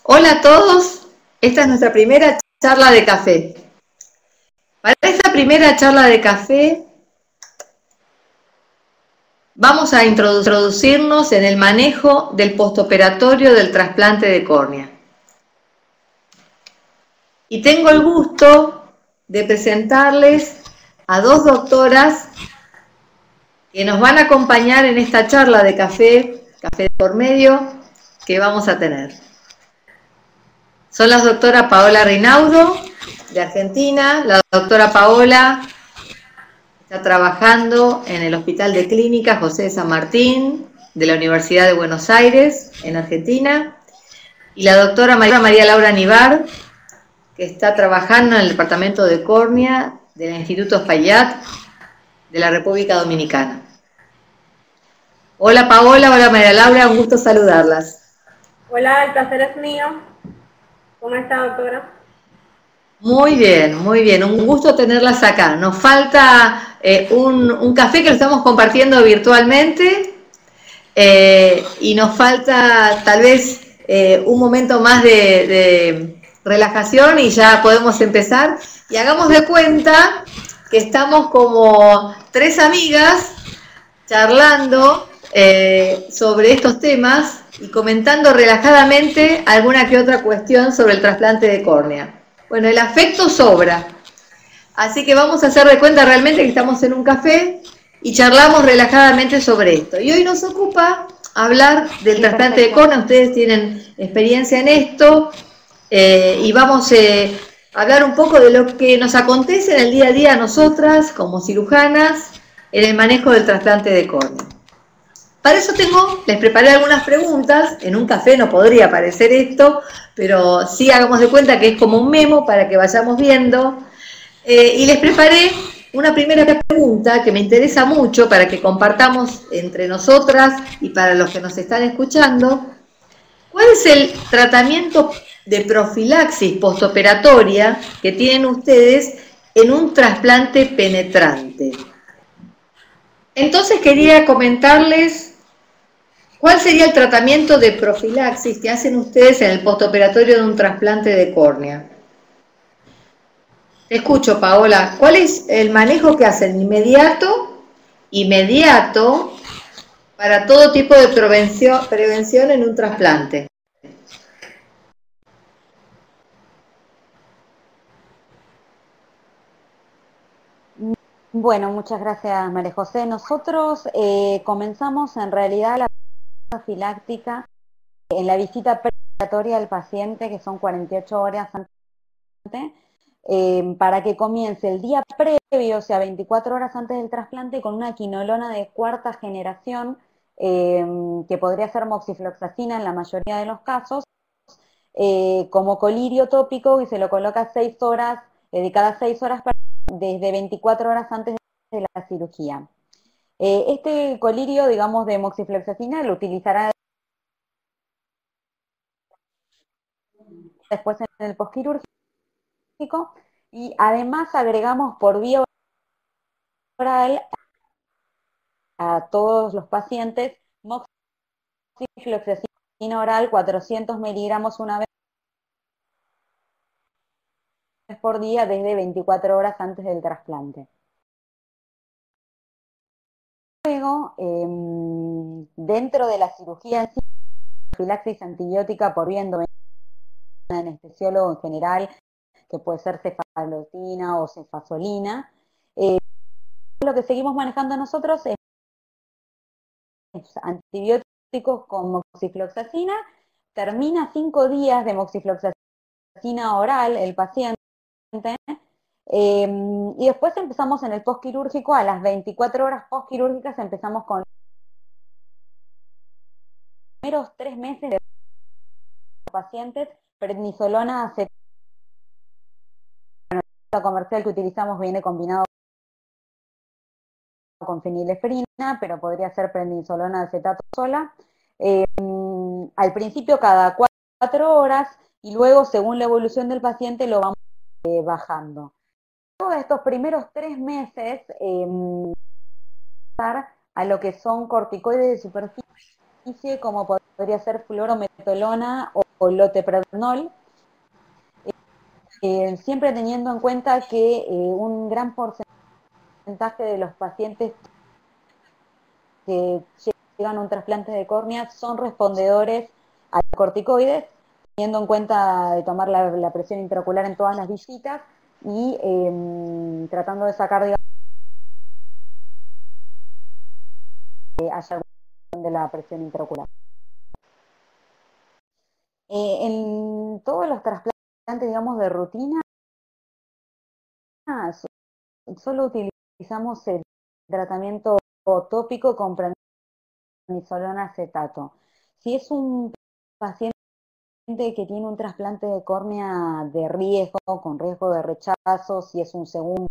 Hola a todos, esta es nuestra primera charla de café. Para esta primera charla de café vamos a introducirnos en el manejo del postoperatorio del trasplante de córnea. Y tengo el gusto de presentarles a dos doctoras que nos van a acompañar en esta charla de café de por medio que vamos a tener. Son la doctora Paola Rinaudo, de Argentina. La doctora Paola está trabajando en el Hospital de Clínicas José de San Martín, de la Universidad de Buenos Aires, en Argentina. Y la doctora María Laura Nivar, que está trabajando en el Departamento de Córnea del Instituto Fayad de la República Dominicana. Hola Paola, hola María Laura, un gusto saludarlas. Hola, el placer es mío. ¿Cómo está, doctora? Muy bien, un gusto tenerlas acá. Nos falta un café que lo estamos compartiendo virtualmente y nos falta tal vez un momento más de relajación y ya podemos empezar. Y hagamos de cuenta que estamos como tres amigas charlando sobre estos temas y comentando relajadamente alguna que otra cuestión sobre el trasplante de córnea. Bueno, el afecto sobra, así que vamos a hacer de cuenta realmente que estamos en un café y charlamos relajadamente sobre esto. Y hoy nos ocupa hablar del trasplante de córnea. Ustedes tienen experiencia en esto y vamos a hablar un poco de lo que nos acontece en el día a día a nosotras como cirujanas en el manejo del trasplante de córnea. Para eso les preparé algunas preguntas. En un café no podría aparecer esto, pero sí hagamos de cuenta que es como un memo para que vayamos viendo. Y les preparé una primera pregunta que me interesa mucho para que compartamos entre nosotras y para los que nos están escuchando. ¿Cuál es el tratamiento de profilaxis postoperatoria que tienen ustedes en un trasplante penetrante? Entonces quería comentarles cuál sería el tratamiento de profilaxis que hacen ustedes en el postoperatorio de un trasplante de córnea. Te escucho, Paola. ¿Cuál es el manejo que hacen inmediato para todo tipo de prevención en un trasplante? Bueno, muchas gracias, María José. Nosotros comenzamos en realidad la profiláctica en la visita preparatoria al paciente, que son 48 horas antes, para que comience el día previo, o sea, 24 horas antes del trasplante, con una quinolona de cuarta generación, que podría ser moxifloxacina en la mayoría de los casos, como colirio tópico, y se lo coloca 6 horas, cada 6 horas desde 24 horas antes de la cirugía. Este colirio, digamos, de moxifloxacina lo utilizará después en el postquirúrgico, y además agregamos por vía oral a todos los pacientes moxifloxacina oral 400 miligramos una vez por día desde 24 horas antes del trasplante. Luego, dentro de la cirugía en sí, profilaxis antibiótica por vía endovenosa, anestesiólogo en general, que puede ser cefalotina o cefazolina. Lo que seguimos manejando nosotros es antibióticos con moxifloxacina. Termina 5 días de moxifloxacina oral el paciente, y después empezamos en el postquirúrgico. A las 24 horas postquirúrgicas empezamos con los primeros 3 meses de pacientes prednisolona acetato comercial que utilizamos viene combinado con fenilefrina, pero podría ser prednisolona acetato sola. Al principio cada 4 horas y luego, según la evolución del paciente, lo vamos bajando. Luego de estos primeros 3 meses, a lo que son corticoides de superficie como podría ser fluorometolona o loteprednol, siempre teniendo en cuenta que un gran porcentaje de los pacientes que llegan a un trasplante de córnea son respondedores a corticoides, teniendo en cuenta de tomar la presión intraocular en todas las visitas y tratando de sacar, digamos, haya de la presión intraocular. En todos los trasplantes, digamos, de rutina, solo utilizamos el tratamiento tópico con prednisolona acetato. Si es un paciente que tiene un trasplante de córnea de riesgo, con riesgo de rechazo, si es un segundo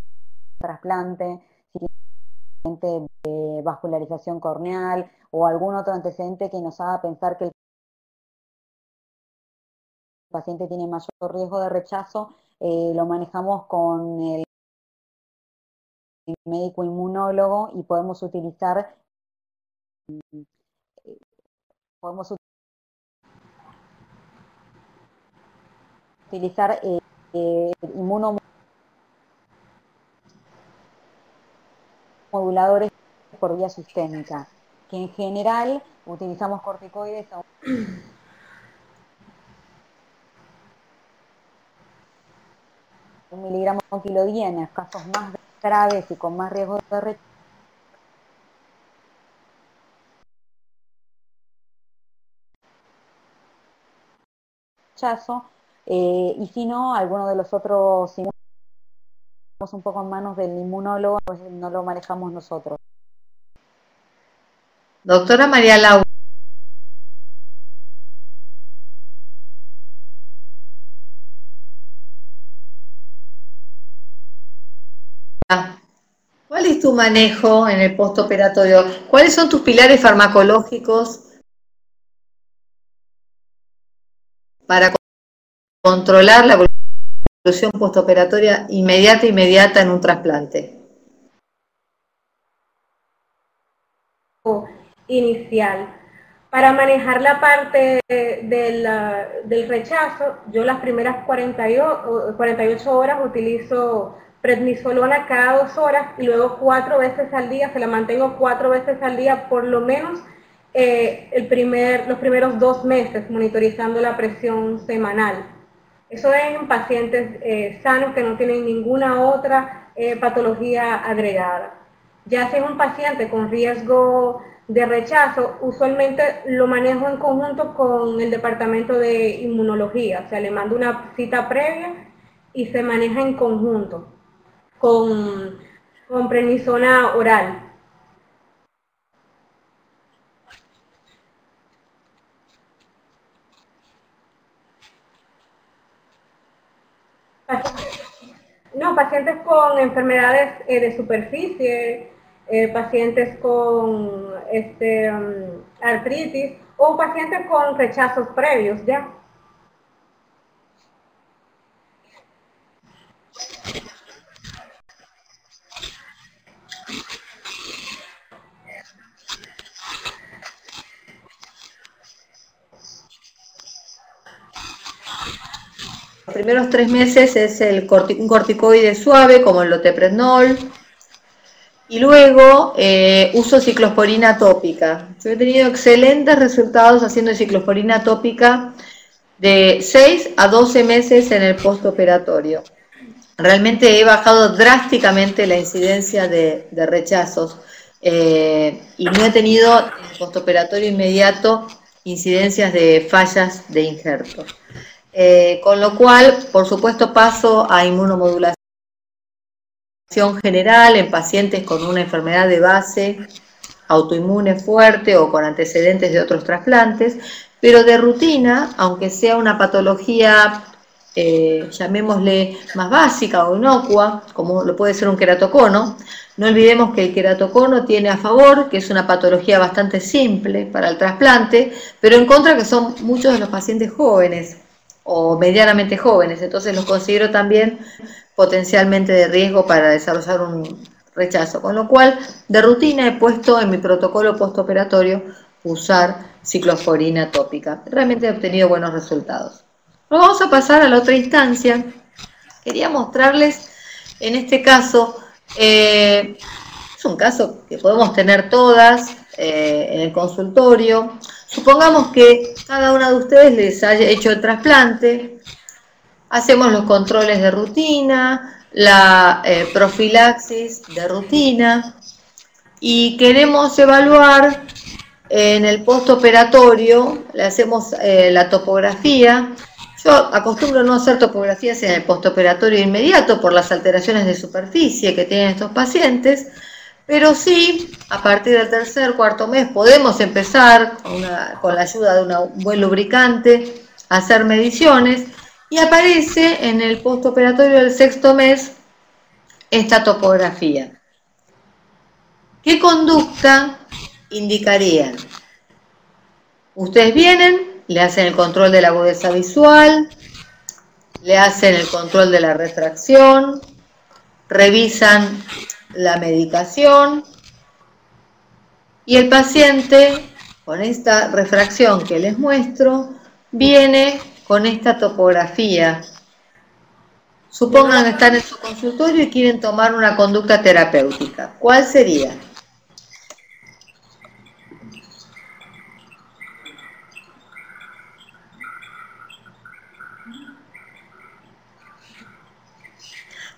trasplante, si tiene antecedente de vascularización corneal o algún otro antecedente que nos haga pensar que el paciente tiene mayor riesgo de rechazo, lo manejamos con el médico inmunólogo y podemos utilizar inmunomoduladores por vía sistémica, que en general utilizamos corticoides a 1 miligramo por kilo día en los casos más graves y con más riesgo de rechazo, y si no, alguno de los otros un poco en manos del inmunólogo, pues no lo manejamos nosotros. Doctora María Laura. ¿Cuál es tu manejo en el postoperatorio? ¿Cuáles son tus pilares farmacológicos para controlar la evolución postoperatoria inmediata en un trasplante? Inicial. Para manejar la parte del rechazo, yo las primeras 48 horas utilizo prednisolona cada 2 horas y luego 4 veces al día, se la mantengo 4 veces al día por lo menos los primeros 2 meses, monitorizando la presión semanal. Eso es en pacientes sanos que no tienen ninguna otra patología agregada. Ya si es un paciente con riesgo de rechazo, usualmente lo manejo en conjunto con el departamento de inmunología, o sea, le mando una cita previa y se maneja en conjunto con prednisona oral. No, pacientes con enfermedades de superficie, pacientes con artritis o pacientes con rechazos previos ya. Los primeros 3 meses es un corticoide suave como el loteprednol, y luego uso ciclosporina tópica. Yo he tenido excelentes resultados haciendo ciclosporina tópica de 6 a 12 meses en el postoperatorio. Realmente he bajado drásticamente la incidencia de rechazos y no he tenido en el postoperatorio inmediato incidencias de fallas de injerto. Con lo cual, por supuesto, paso a inmunomodulación general en pacientes con una enfermedad de base autoinmune fuerte o con antecedentes de otros trasplantes, pero de rutina, aunque sea una patología, llamémosle más básica o inocua, como lo puede ser un queratocono, no olvidemos que el queratocono tiene a favor que es una patología bastante simple para el trasplante, pero en contra que son muchos de los pacientes jóvenes o medianamente jóvenes, entonces los considero también potencialmente de riesgo para desarrollar un rechazo, con lo cual de rutina he puesto en mi protocolo postoperatorio usar ciclosporina tópica. Realmente he obtenido buenos resultados. Nos vamos a pasar a la otra instancia. Quería mostrarles, en este caso, es un caso que podemos tener todas en el consultorio. Supongamos que cada una de ustedes les haya hecho el trasplante, hacemos los controles de rutina, la profilaxis de rutina y queremos evaluar en el postoperatorio, le hacemos la topografía. Yo acostumbro no hacer topografías en el postoperatorio inmediato por las alteraciones de superficie que tienen estos pacientes, pero sí, a partir del tercer, cuarto mes podemos empezar con la ayuda de un buen lubricante a hacer mediciones y aparece en el postoperatorio del sexto mes esta topografía. ¿Qué conducta indicarían? Ustedes vienen, le hacen el control de la agudeza visual, le hacen el control de la refracción, revisan la medicación y el paciente, con esta refracción que les muestro, viene con esta topografía. Supongan que están en su consultorio y quieren tomar una conducta terapéutica. ¿Cuál sería?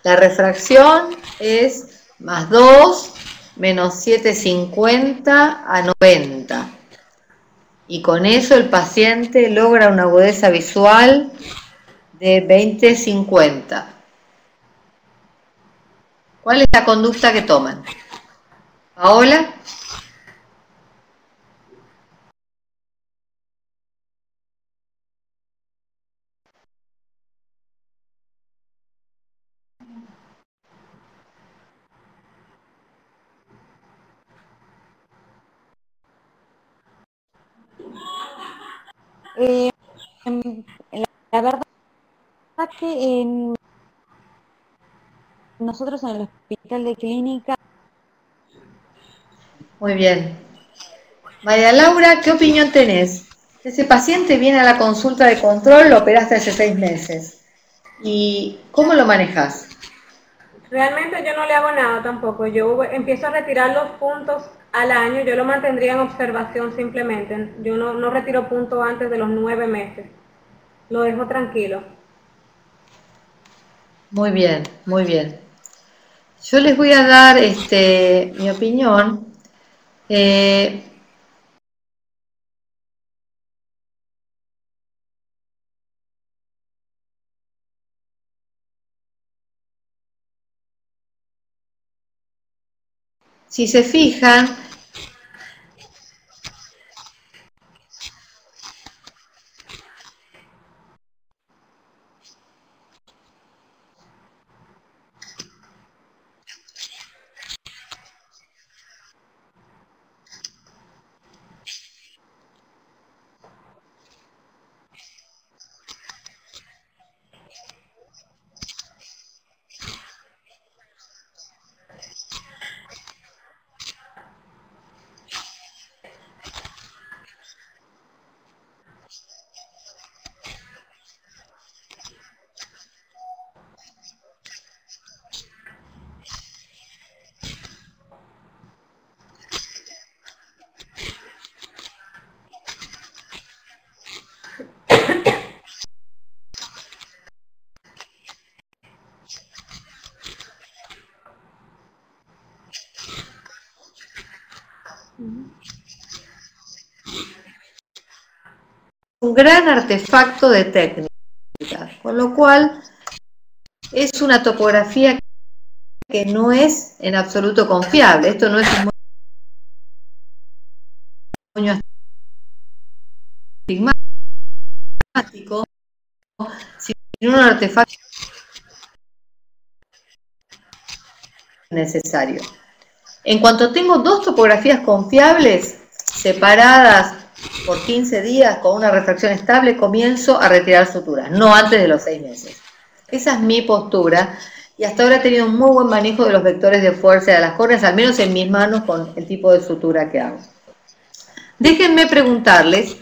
La refracción es más 2 menos 750 a 90. Y con eso el paciente logra una agudeza visual de 20-50. ¿Cuál es la conducta que toman? ¿Paola? La verdad que nosotros en el hospital de clínica... Muy bien. María Laura, ¿qué opinión tenés? Ese paciente viene a la consulta de control, lo operaste hace 6 meses. ¿Y cómo lo manejas? Realmente yo no le hago nada tampoco. Yo empiezo a retirar los puntos al año, yo lo mantendría en observación simplemente. Yo no retiro puntos antes de los 9 meses. Lo dejo tranquilo. Muy bien, muy bien. Yo les voy a dar mi opinión. Si se fijan, un gran artefacto de técnica, con lo cual es una topografía que no es en absoluto confiable. Esto no es un moño astigmático, sino un artefacto necesario. En cuanto tengo 2 topografías confiables, separadas por 15 días con una refracción estable, comienzo a retirar suturas, no antes de los 6 meses. Esa es mi postura y hasta ahora he tenido un muy buen manejo de los vectores de fuerza de las córneas, al menos en mis manos con el tipo de sutura que hago. Déjenme preguntarles,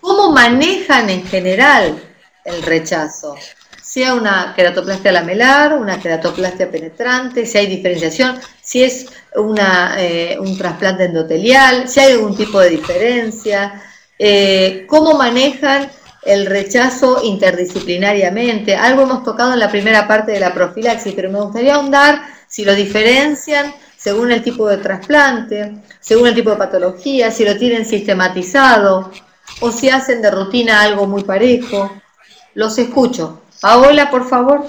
¿cómo manejan en general el rechazo? Sea una queratoplastia lamelar, una queratoplastia penetrante, si hay diferenciación, si es un trasplante endotelial, si hay algún tipo de diferencia, ¿cómo manejan el rechazo interdisciplinariamente? Algo hemos tocado en la primera parte de la profilaxis, pero me gustaría ahondar si lo diferencian según el tipo de trasplante, según el tipo de patología, si lo tienen sistematizado o si hacen de rutina algo muy parejo. Los escucho. Paola, por favor.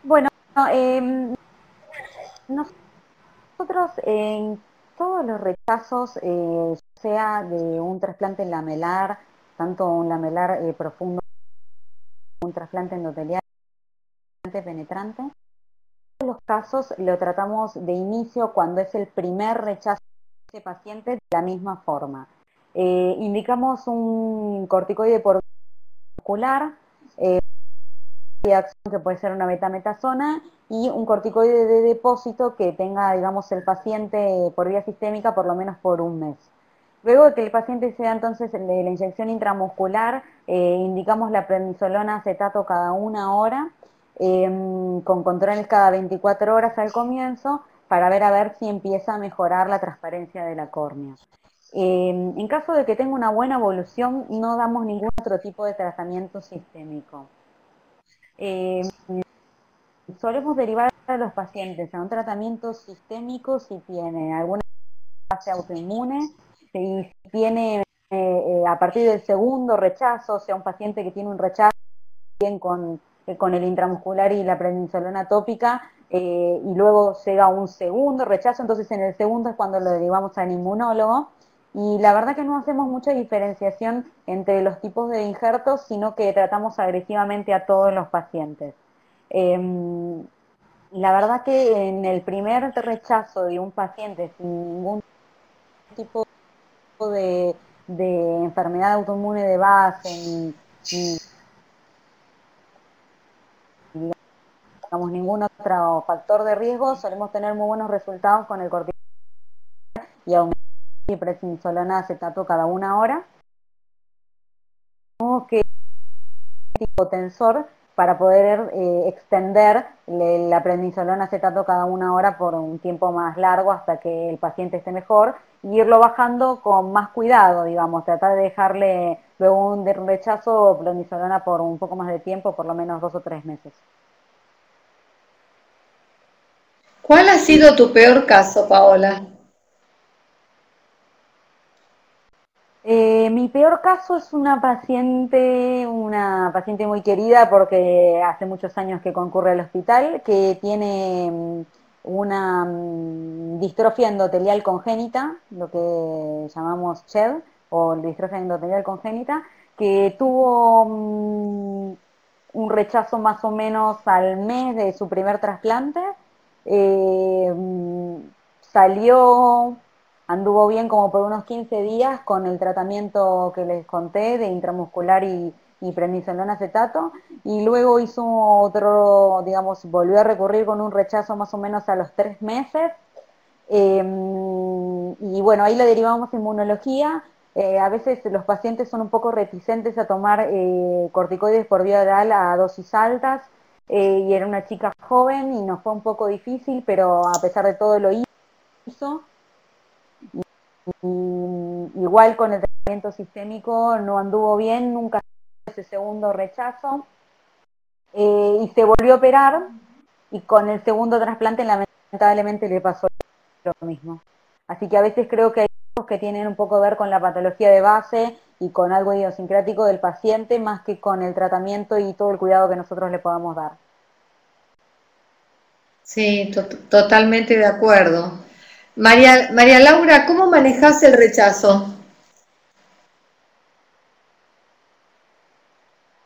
Bueno, nosotros en todos los rechazos, sea de un trasplante lamelar, tanto un lamelar profundo como un trasplante endotelial penetrante, en todos los casos lo tratamos de inicio cuando es el primer rechazo de ese paciente de la misma forma. Indicamos un corticoide por ocular, de acción que puede ser una betametasona y un corticoide de depósito que tenga, digamos, el paciente por vía sistémica por lo menos por un mes. Luego de que el paciente sea entonces de la inyección intramuscular, indicamos la prednisolona acetato cada 1 hora, con controles cada 24 horas al comienzo, para ver a ver si empieza a mejorar la transparencia de la córnea. En caso de que tenga una buena evolución, no damos ningún otro tipo de tratamiento sistémico. Solemos derivar a los pacientes a un tratamiento sistémico si tiene alguna fase autoinmune, si tiene a partir del segundo rechazo, o sea, un paciente que tiene un rechazo bien con el intramuscular y la prednisolona tópica, y luego llega un segundo rechazo, entonces en el segundo es cuando lo derivamos al inmunólogo. Y la verdad que no hacemos mucha diferenciación entre los tipos de injertos, sino que tratamos agresivamente a todos los pacientes. La verdad que en el primer rechazo de un paciente sin ningún tipo de enfermedad autoinmune de base, ni digamos, ningún otro factor de riesgo, solemos tener muy buenos resultados con el corticoide y aumentar y prednisolona acetato cada 1 hora. Tenemos que tipo tensor para poder extender la prednisolona acetato cada 1 hora por un tiempo más largo hasta que el paciente esté mejor, y irlo bajando con más cuidado, digamos, tratar de dejarle luego un rechazo prednisolona por un poco más de tiempo, por lo menos 2 o 3 meses. ¿Cuál ha sido tu peor caso, Paola? Mi peor caso es una paciente muy querida porque hace muchos años que concurre al hospital, que tiene una distrofia endotelial congénita, lo que llamamos SHED, o distrofia endotelial congénita, que tuvo un rechazo más o menos al mes de su primer trasplante. Salió, anduvo bien como por unos 15 días con el tratamiento que les conté de intramuscular y prednisolona acetato, y luego hizo otro, digamos, volvió a recurrir con un rechazo más o menos a los 3 meses, y bueno, ahí le derivamos inmunología. A veces los pacientes son un poco reticentes a tomar corticoides por vía oral a dosis altas, y era una chica joven y nos fue un poco difícil, pero a pesar de todo lo hizo. Igual con el tratamiento sistémico no anduvo bien, nunca ese segundo rechazo, y se volvió a operar, y con el segundo trasplante lamentablemente le pasó lo mismo. Así que a veces creo que hay cosas que tienen un poco que ver con la patología de base y con algo idiosincrático del paciente, más que con el tratamiento y todo el cuidado que nosotros le podamos dar. Sí, totalmente de acuerdo. María Laura, ¿cómo manejás el rechazo?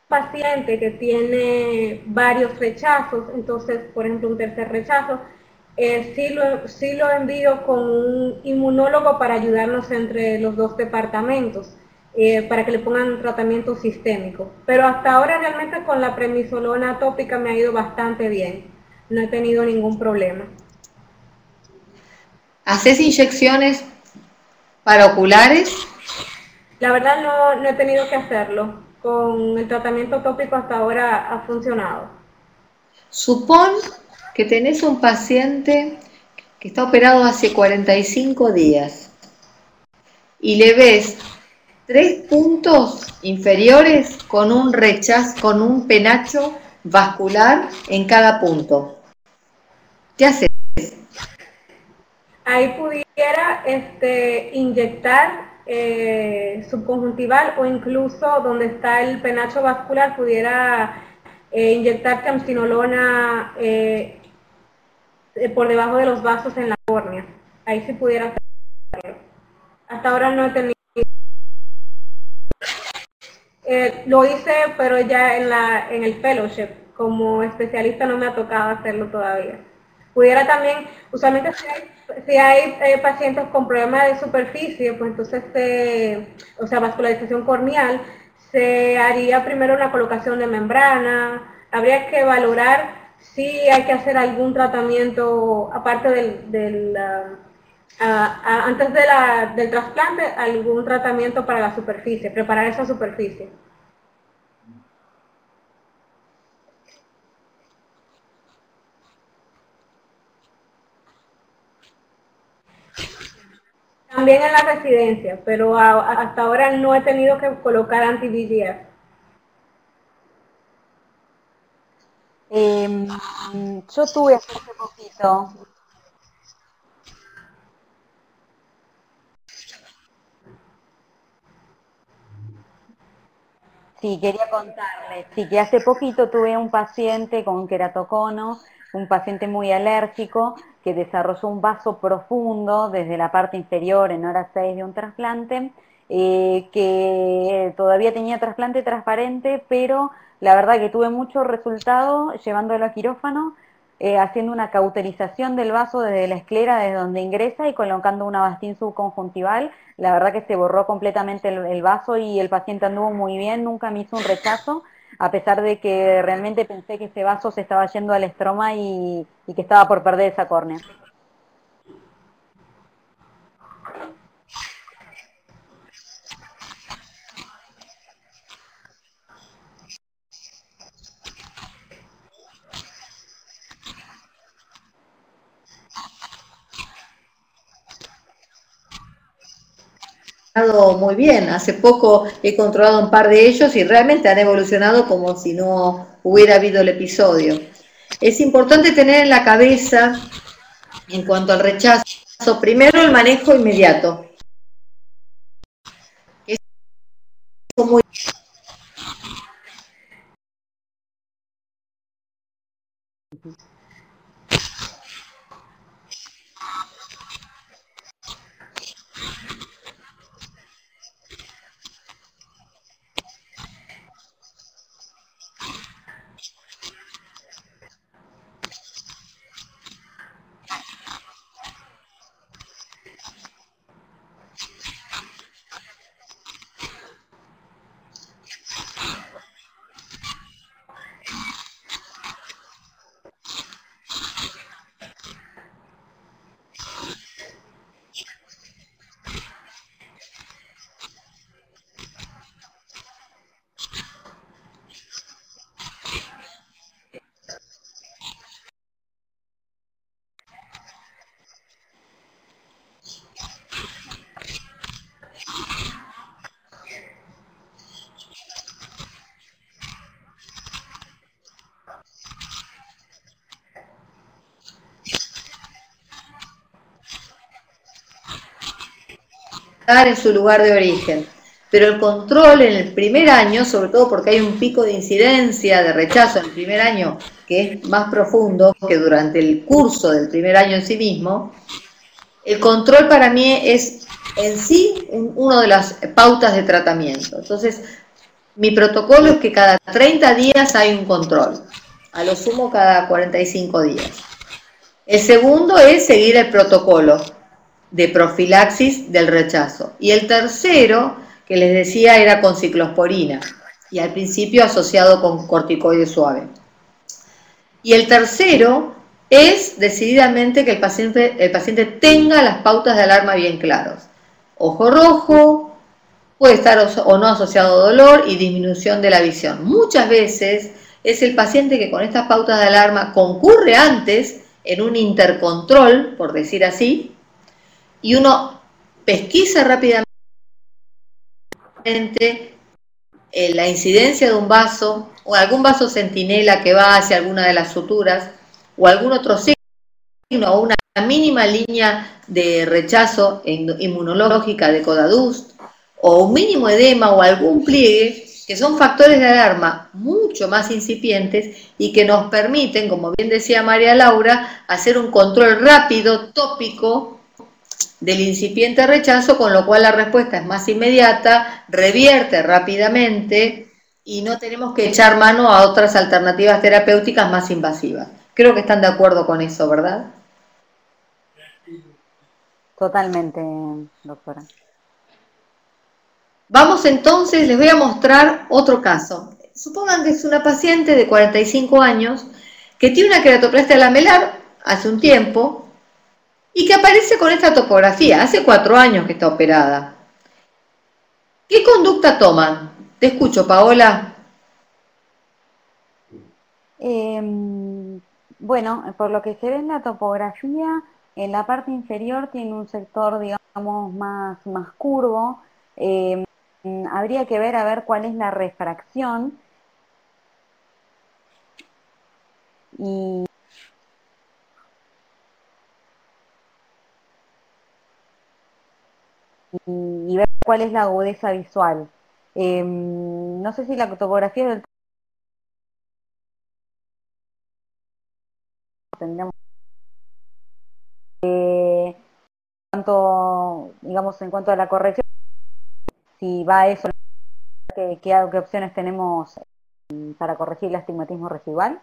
Paciente que tiene varios rechazos, entonces, por ejemplo, un tercer rechazo, sí lo envío con un inmunólogo para ayudarnos entre los dos departamentos. para que le pongan tratamiento sistémico. Pero hasta ahora realmente con la prednisolona tópica me ha ido bastante bien. No he tenido ningún problema. ¿Haces inyecciones paraoculares? La verdad no he tenido que hacerlo. Con el tratamiento tópico hasta ahora ha funcionado. Supón que tenés un paciente que está operado hace 45 días y le ves 3 puntos inferiores con un rechazo, con un penacho vascular en cada punto. ¿Qué haces? Ahí pudiera inyectar subconjuntival o incluso donde está el penacho vascular pudiera inyectar triamcinolona por debajo de los vasos en la córnea. Ahí sí pudiera hacerlo. Hasta ahora no he tenido. Lo hice, pero ya en el fellowship. Como especialista no me ha tocado hacerlo todavía. Pudiera también, usualmente si hay pacientes con problemas de superficie, pues entonces, o sea, vascularización corneal, se haría primero una colocación de membrana. Habría que valorar si hay que hacer algún tratamiento, aparte antes del trasplante, algún tratamiento para la superficie, preparar esa superficie. También en la residencia, pero hasta ahora no he tenido que colocar anti-VEGF. Yo tuve hace poquito. Sí, quería contarles, sí, que hace poquito tuve un paciente con queratocono, un paciente muy alérgico, que desarrolló un vaso profundo desde la parte inferior en hora 6 de un trasplante, que todavía tenía trasplante transparente, pero la verdad que tuve mucho resultado llevándolo a quirófano, haciendo una cauterización del vaso desde la esclera, desde donde ingresa, y colocando una Avastin subconjuntival. La verdad que se borró completamente el vaso y el paciente anduvo muy bien, nunca me hizo un rechazo, a pesar de que realmente pensé que ese vaso se estaba yendo al estroma y que estaba por perder esa córnea. Muy bien, hace poco he controlado un par de ellos y realmente han evolucionado como si no hubiera habido el episodio. Es importante tener en la cabeza, en cuanto al rechazo, primero el manejo inmediato. Es muy en su lugar de origen. Pero el control en el primer año, sobre todo porque hay un pico de incidencia de rechazo en el primer año que es más profundo que durante el curso del primer año en sí mismo, el control para mí es en sí una de las pautas de tratamiento. Entonces, mi protocolo es que cada 30 días hay un control, a lo sumo cada 45 días. El segundo es seguir el protocolo de profilaxis del rechazo. Y el tercero, que les decía era con ciclosporina y al principio asociado con corticoide suave. Y el tercero es decididamente que el paciente tenga las pautas de alarma bien claras. Ojo rojo, puede estar o no asociado a dolor y disminución de la visión. Muchas veces es el paciente que con estas pautas de alarma concurre antes en un intercontrol, por decir así, y uno pesquisa rápidamente la incidencia de un vaso o algún vaso centinela que va hacia alguna de las suturas o algún otro signo o una mínima línea de rechazo inmunológica de Codadust o un mínimo edema o algún pliegue, que son factores de alarma mucho más incipientes y que nos permiten, como bien decía María Laura, hacer un control rápido, tópico, del incipiente rechazo, con lo cual la respuesta es más inmediata, revierte rápidamente y no tenemos que echar mano a otras alternativas terapéuticas más invasivas. Creo que están de acuerdo con eso, ¿verdad? Totalmente, doctora. Vamos entonces, les voy a mostrar otro caso. Supongan que es una paciente de 45 años que tiene una queratoplastia lamelar hace un tiempo y que aparece con esta topografía. Hace 4 años que está operada. ¿Qué conducta toman? Te escucho, Paola. Bueno, por lo que se ve en la topografía, en la parte inferior tiene un sector, digamos, más curvo. Habría que ver a ver cuál es la refracción y ver cuál es la agudeza visual. No sé si la topografía del tendríamos digamos, en cuanto a la corrección, si va a eso, ¿qué opciones tenemos para corregir el astigmatismo residual?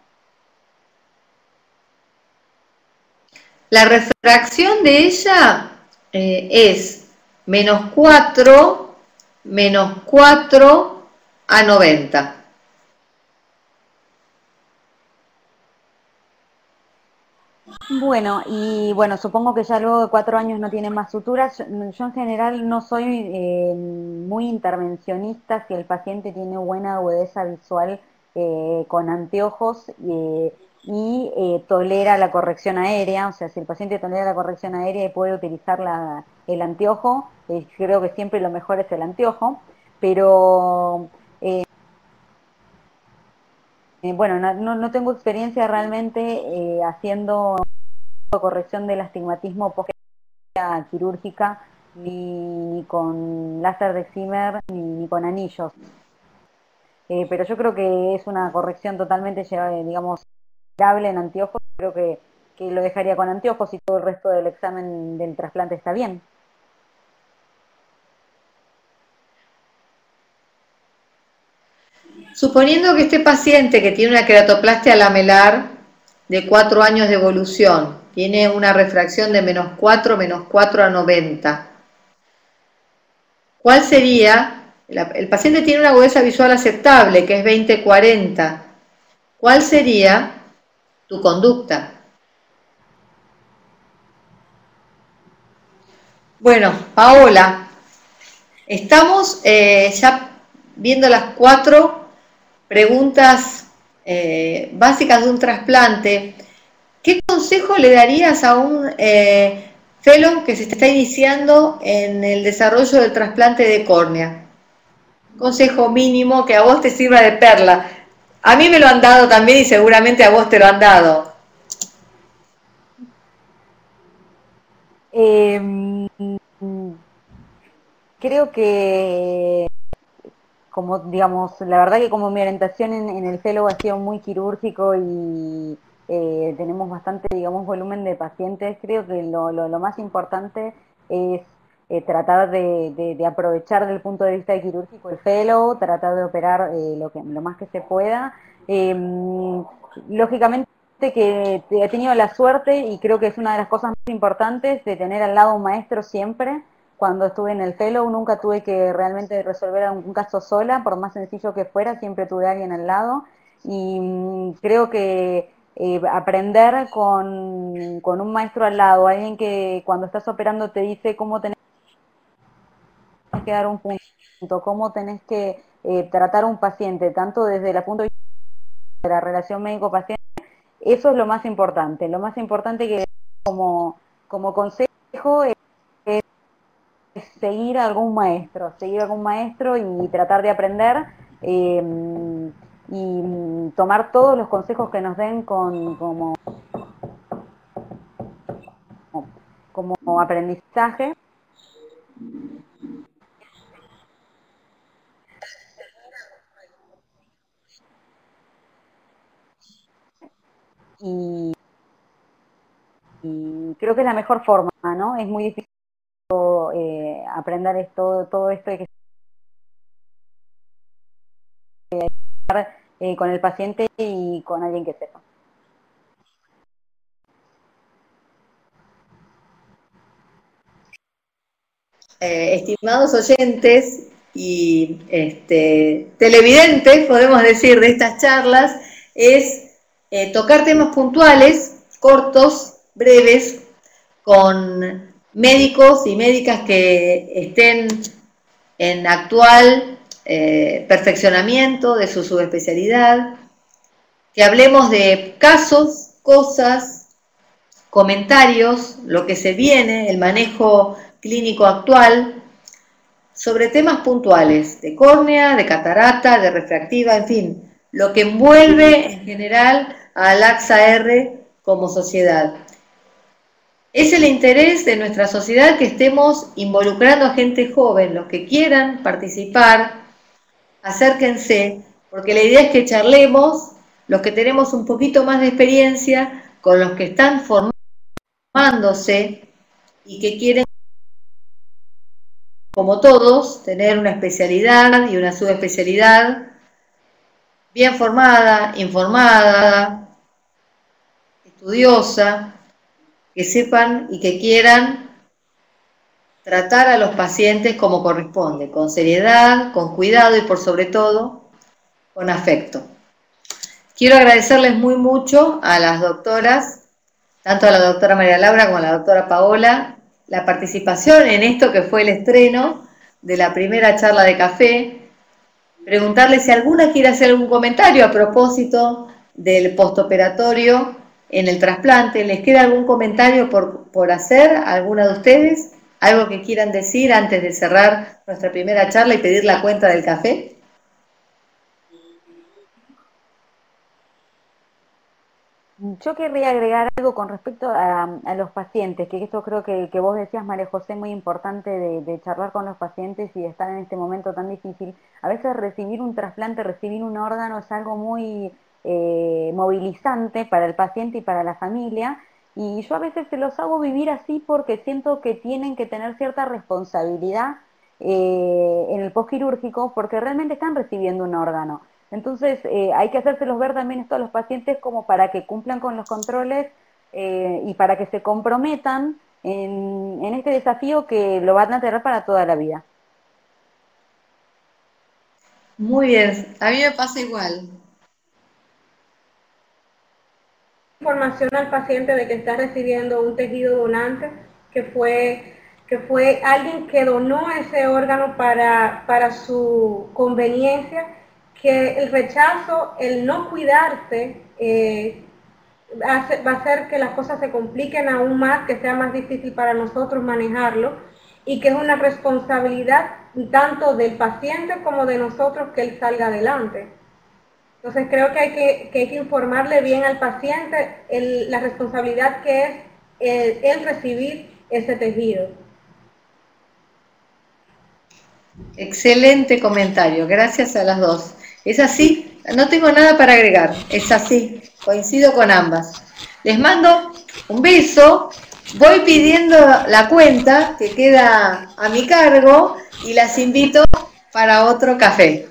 La refracción de ella es -4 a 90. Bueno, y bueno, supongo que ya luego de 4 años no tiene más suturas. Yo en general no soy muy intervencionista si el paciente tiene buena agudeza visual con anteojos y tolera la corrección aérea. O sea, si el paciente tolera la corrección aérea y puede utilizar el anteojo, creo que siempre lo mejor es el anteojo, pero bueno, no tengo experiencia realmente haciendo corrección del astigmatismo post quirúrgica, ni con láser de Zimmer, ni con anillos. Pero yo creo que es una corrección totalmente, digamos, llevable en anteojos. Creo que lo dejaría con anteojos y todo el resto del examen del trasplante está bien. Suponiendo que este paciente que tiene una queratoplastia lamelar de 4 años de evolución, tiene una refracción de -4 a 90, ¿cuál sería? El paciente tiene una agudeza visual aceptable, que es 20-40. ¿Cuál sería tu conducta? Bueno, Paola, estamos ya viendo las 4 preguntas básicas de un trasplante. ¿Qué consejo le darías a un fellow que se está iniciando en el desarrollo del trasplante de córnea? Consejo mínimo que a vos te sirva de perla. A mí me lo han dado también y seguramente a vos te lo han dado. Creo que, como digamos, la verdad que como mi orientación en el fellow ha sido muy quirúrgico y tenemos bastante, digamos, volumen de pacientes, creo que lo más importante es tratar de aprovechar desde el punto de vista quirúrgico el fellow, tratar de operar lo más que se pueda. Lógicamente que he tenido la suerte y creo que es una de las cosas más importantes de tener al lado un maestro siempre. cuando estuve en el fellow nunca tuve que realmente resolver un caso sola, por más sencillo que fuera, siempre tuve a alguien al lado y creo que aprender con un maestro al lado, alguien que cuando estás operando te dice cómo tenés que dar un punto, cómo tenés que tratar a un paciente, tanto desde el punto de vista de la relación médico-paciente, eso es lo más importante. Lo más importante que como consejo es seguir a algún maestro y tratar de aprender y tomar todos los consejos que nos den como aprendizaje. Y creo que es la mejor forma, ¿no? Es muy difícil aprender todo esto de que con el paciente y con alguien que sepa. Estimados oyentes y televidentes, podemos decir, de estas charlas, es tocar temas puntuales, cortos, breves, con médicos y médicas que estén en actual perfeccionamiento de su subespecialidad, que hablemos de casos, cosas, comentarios, lo que se viene, el manejo clínico actual, sobre temas puntuales, de córnea, de catarata, de refractiva, en fin, lo que envuelve en general a AXA-R como sociedad. Es el interés de nuestra sociedad que estemos involucrando a gente joven, los que quieran participar, acérquense, porque la idea es que charlemos, los que tenemos un poquito más de experiencia, con los que están formándose y que quieren, como todos, tener una especialidad y una subespecialidad bien formada, informada, estudiosa, que sepan y que quieran tratar a los pacientes como corresponde, con seriedad, con cuidado y por sobre todo, con afecto. Quiero agradecerles muy mucho a las doctoras, tanto a la doctora María Laura como a la doctora Paola, la participación en esto que fue el estreno de la primera charla de café. Preguntarles si alguna quiere hacer algún comentario a propósito del postoperatorio en el trasplante. ¿Les queda algún comentario por hacer, alguna de ustedes? ¿Algo que quieran decir antes de cerrar nuestra primera charla y pedir la cuenta del café? Yo querría agregar algo con respecto a los pacientes, que esto creo que vos decías, María José, muy importante de charlar con los pacientes y de estar en este momento tan difícil. A veces recibir un trasplante, recibir un órgano es algo muy movilizante para el paciente y para la familia, y yo a veces se los hago vivir así porque siento que tienen que tener cierta responsabilidad en el postquirúrgico porque realmente están recibiendo un órgano. Entonces hay que hacérselos ver también esto a los pacientes como para que cumplan con los controles y para que se comprometan en este desafío que lo van a tener para toda la vida. Muy bien, a mí me pasa igual. Información al paciente de que está recibiendo un tejido donante, que fue alguien que donó ese órgano para su conveniencia, que el rechazo, el no cuidarse, va a hacer que las cosas se compliquen aún más, que sea más difícil para nosotros manejarlo, y que es una responsabilidad tanto del paciente como de nosotros que él salga adelante. Entonces creo que hay que informarle bien al paciente la responsabilidad que es el recibir ese tejido. Excelente comentario, gracias a las dos. Es así, no tengo nada para agregar, es así, coincido con ambas. Les mando un beso, voy pidiendo la cuenta que queda a mi cargo y las invito para otro café.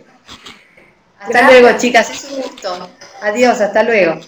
Hasta luego, chicas, es un gusto. Adiós, hasta luego.